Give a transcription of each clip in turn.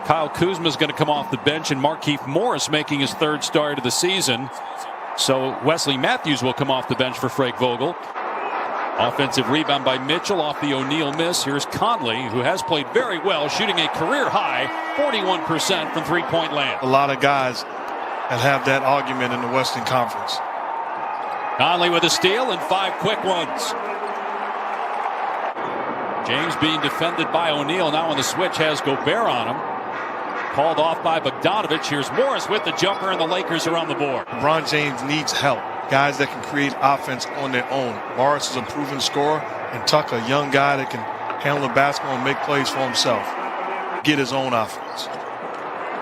Kyle Kuzma is going to come off the bench, and Markieff Morris making his third start of the season. So Wesley Matthews will come off the bench for Frank Vogel. Offensive rebound by Mitchell off the O'Neal miss. Here's Conley, who has played very well, shooting a career high 41% from three-point land. A lot of guys that have that argument in the Western Conference. Conley with a steal and 5 quick ones. James being defended by O'Neal. Now on the switch has Gobert on him. Called off by Bogdanovich. Here's Morris with the jumper, and the Lakers are on the board. LeBron James needs help. Guys that can create offense on their own. Morris is a proven scorer, and Tucker, a young guy that can handle the basketball and make plays for himself. Get his own offense.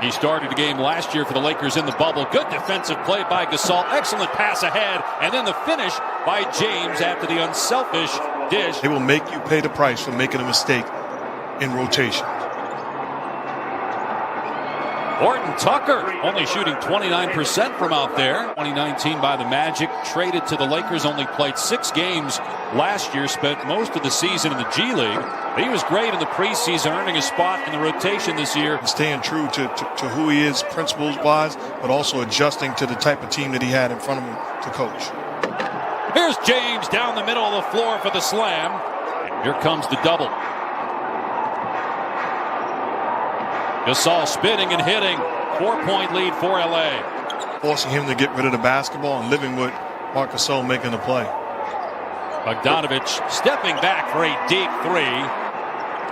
He started the game last year for the Lakers in the bubble. Good defensive play by Gasol. Excellent pass ahead. And then the finish by James after the unselfish dish. They will make you pay the price for making a mistake in rotation. Horton Tucker only shooting 29% from out there. 2019 by the Magic, traded to the Lakers, only played 6 games last year, spent most of the season in the G League. He was great in the preseason, earning a spot in the rotation this year. Staying true to who he is principles-wise, but also adjusting to the type of team that he had in front of him to coach. Here's James down the middle of the floor for the slam. Here comes the double. Gasol spinning and hitting. 4-point lead for LA. Forcing him to get rid of the basketball and living with Marc Gasol making the play. Bogdanovich stepping back for a deep 3.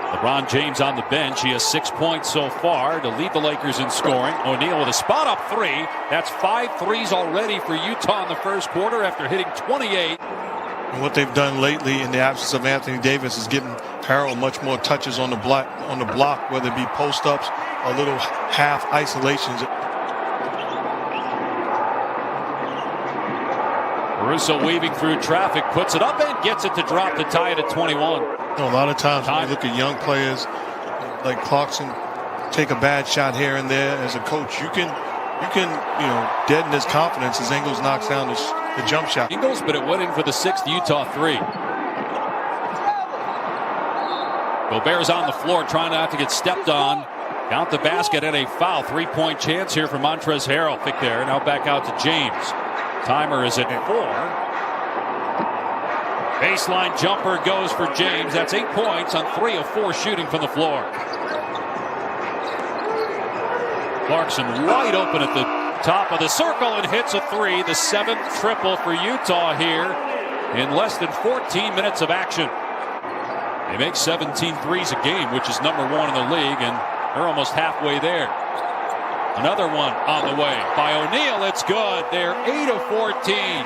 LeBron James on the bench. He has 6 points so far to lead the Lakers in scoring. O'Neal with a spot up 3. That's 5 threes already for Utah in the first quarter after hitting 28. And what they've done lately in the absence of Anthony Davis is giving Harold much more touches on the block, whether it be post-ups or little half isolations. Caruso weaving through traffic, puts it up and gets it to drop to tie it at 21. A lot of times when you look at young players like Clarkson take a bad shot here and there, as a coach, you can deaden his confidence as Ingles knocks down the jump shot. Ingles, but it went in for the 6th Utah 3. Gobert's on the floor trying not to get stepped on. Count the basket and a foul. 3-point chance here for Montrezl Harrell. Pick there. Now back out to James. Timer is at 4. Baseline jumper goes for James. That's 8 points on 3 of 4 shooting from the floor. Clarkson wide open at the top of the circle and hits a 3. The 7th triple for Utah here in less than 14 minutes of action. They make 17 threes a game, which is #1 in the league, and they're almost halfway there. Another one on the way by O'Neal. It's good. They're 8 of 14.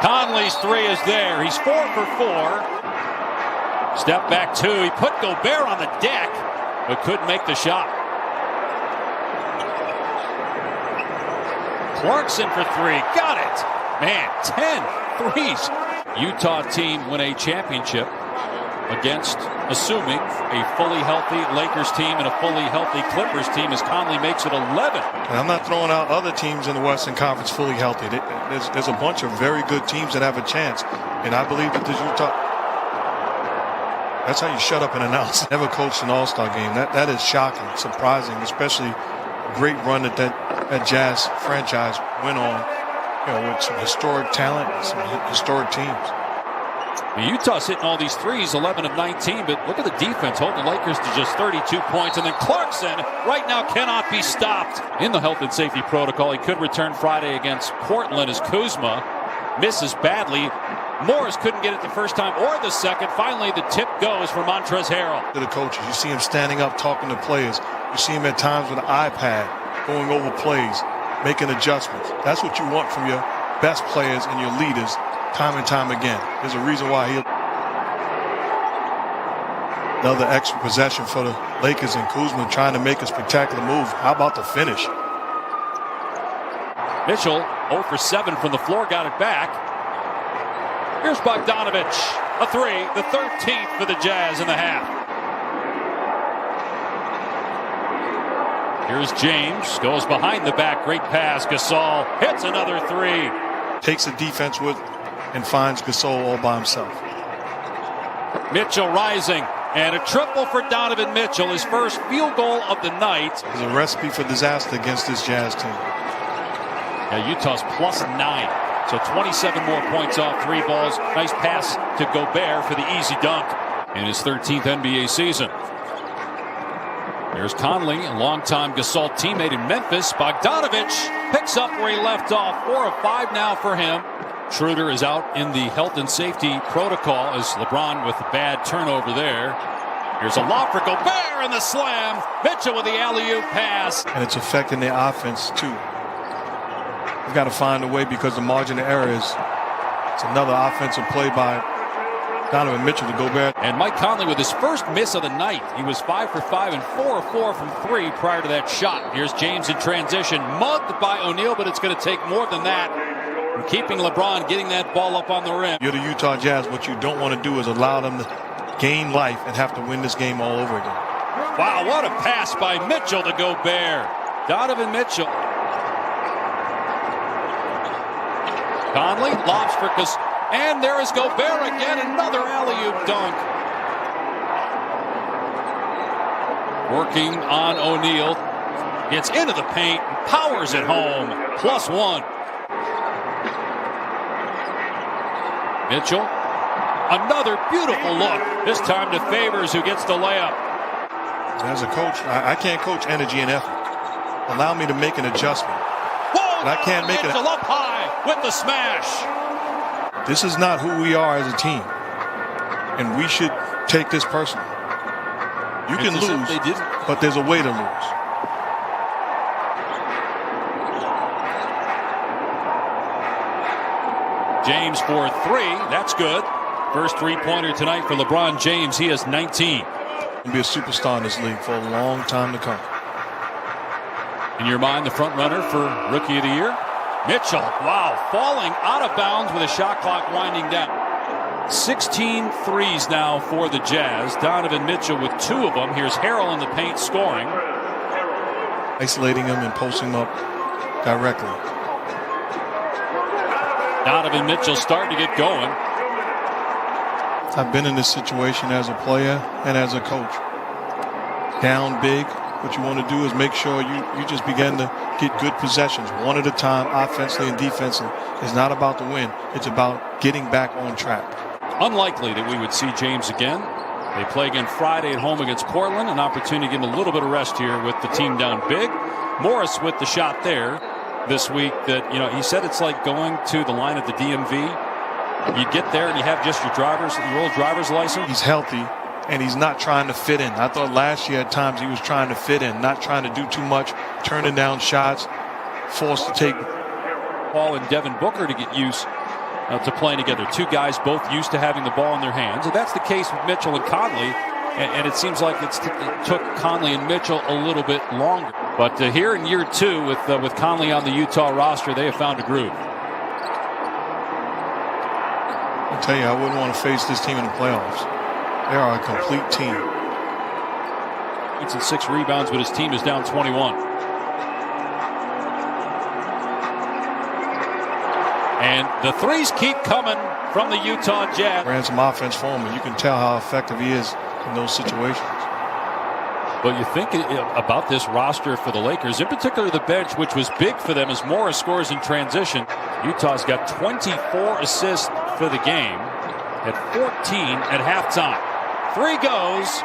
Conley's 3 is there. He's 4 for 4. Step back 2. He put Gobert on the deck, but couldn't make the shot. Clarkson for 3. Got it. Man, 10 threes. Utah team win a championship against, assuming, a fully healthy Lakers team and a fully healthy Clippers team, as Conley makes it 11. And I'm not throwing out other teams in the Western Conference fully healthy. There's a bunch of very good teams that have a chance. And I believe that the Utah... That's how you shut up and announce. Never coached an All-Star game. That is shocking, surprising, especially great run that Jazz franchise went on, with some historic talent, some historic teams. Utah's hitting all these threes, 11 of 19, but look at the defense, holding the Lakers to just 32 points. And then Clarkson right now cannot be stopped in the health and safety protocol. He could return Friday against Portland as Kuzma misses badly. Morris couldn't get it the first time or the second. Finally, the tip goes for Montrezl Harrell. To the coaches, you see him standing up talking to players. You see him at times with an iPad going over plays, making adjustments. That's what you want from your best players and your leaders time and time again. There's a reason why another extra possession for the Lakers, and Kuzma trying to make a spectacular move. How about the finish? Mitchell 0 for 7 from the floor, got it back. Here's Bogdanovich, a 3, the 13th for the Jazz in the half. Here's James, goes behind the back, great pass. Gasol hits another 3. Takes the defense with and finds Gasol all by himself. Mitchell rising. And a triple for Donovan Mitchell, his first field goal of the night. It's a recipe for disaster against this Jazz team. Yeah, Utah's +9. So 27 more points off 3 balls. Nice pass to Gobert for the easy dunk in his 13th NBA season. There's Conley, a longtime Gasol teammate in Memphis. Bogdanovich picks up where he left off. 4 of 5 now for him. Schroeder is out in the health and safety protocol as LeBron with a bad turnover there. Here's a lob for Gobert and the slam. Mitchell with the alley-oop pass. And it's affecting their offense too. You've got to find a way because the margin of error is it's another offensive play by Donovan Mitchell to Gobert. And Mike Conley with his first miss of the night. He was 5 for 5 and 4 of 4 from 3 prior to that shot. Here's James in transition, mugged by O'Neal, but it's going to take more than that. And keeping LeBron getting that ball up on the rim. You're the Utah Jazz. What you don't want to do is allow them to gain life and have to win this game all over again. Wow, what a pass by Mitchell to Gobert. Donovan Mitchell. Conley lobs for and there is Gobert again, another alley-oop dunk. Working on O'Neal. Gets into the paint, powers it home. +1. Mitchell. Another beautiful look. This time to Favors, who gets the layup. As a coach, I can't coach energy and effort. Allow me to make an adjustment. Whoa! But I can't make it. Mitchell up high with the smash. This is not who we are as a team, and we should take this personally. You can lose, but there's a way to lose. James for 3. That's good. First 3-pointer tonight for LeBron James. He has 19. He'll be a superstar in this league for a long time to come. In your mind, the front runner for Rookie of the Year? Mitchell, wow, falling out of bounds with a shot clock winding down. 16 threes now for the Jazz. Donovan Mitchell with 2 of them. Here's Harrell in the paint scoring. Isolating him and posting him up directly. Donovan Mitchell starting to get going. I've been in this situation as a player and as a coach. Down big, what you want to do is make sure you just begin to get good possessions, one at a time, offensively and defensively. It's not about the win. It's about getting back on track. Unlikely that we would see James again. They play again Friday at home against Portland. An opportunity to give him a little bit of rest here with the team down big. Morris with the shot there this week that, he said it's like going to the line at the DMV. You get there and you have just your old driver's license. He's healthy and he's not trying to fit in. I thought last year at times he was trying to fit in, not trying to do too much, turning down shots, forced to take. Paul and Devin Booker to get used to playing together. 2 guys both used to having the ball in their hands. And that's the case with Mitchell and Conley. And it seems like it took Conley and Mitchell a little bit longer. But here in year 2 with Conley on the Utah roster, they have found a groove. I tell you, I wouldn't want to face this team in the playoffs. They are a complete team. 8 and 6 rebounds, but his team is down 21. And the threes keep coming from the Utah Jazz. Ran some offense for him, and you can tell how effective he is in those situations. But you think about this roster for the Lakers, in particular the bench, which was big for them as Morris scores in transition. Utah's got 24 assists for the game at 14 at halftime. 3 goes.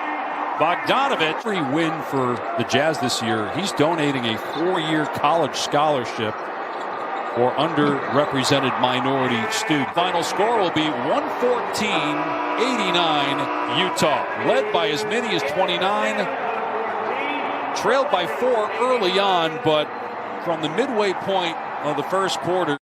Bogdanovich. Every win for the Jazz this year, he's donating a 4-year college scholarship for underrepresented minority students. Final score will be 114-89 Utah. Led by as many as 29. Trailed by 4 early on, but from the midway point of the first quarter,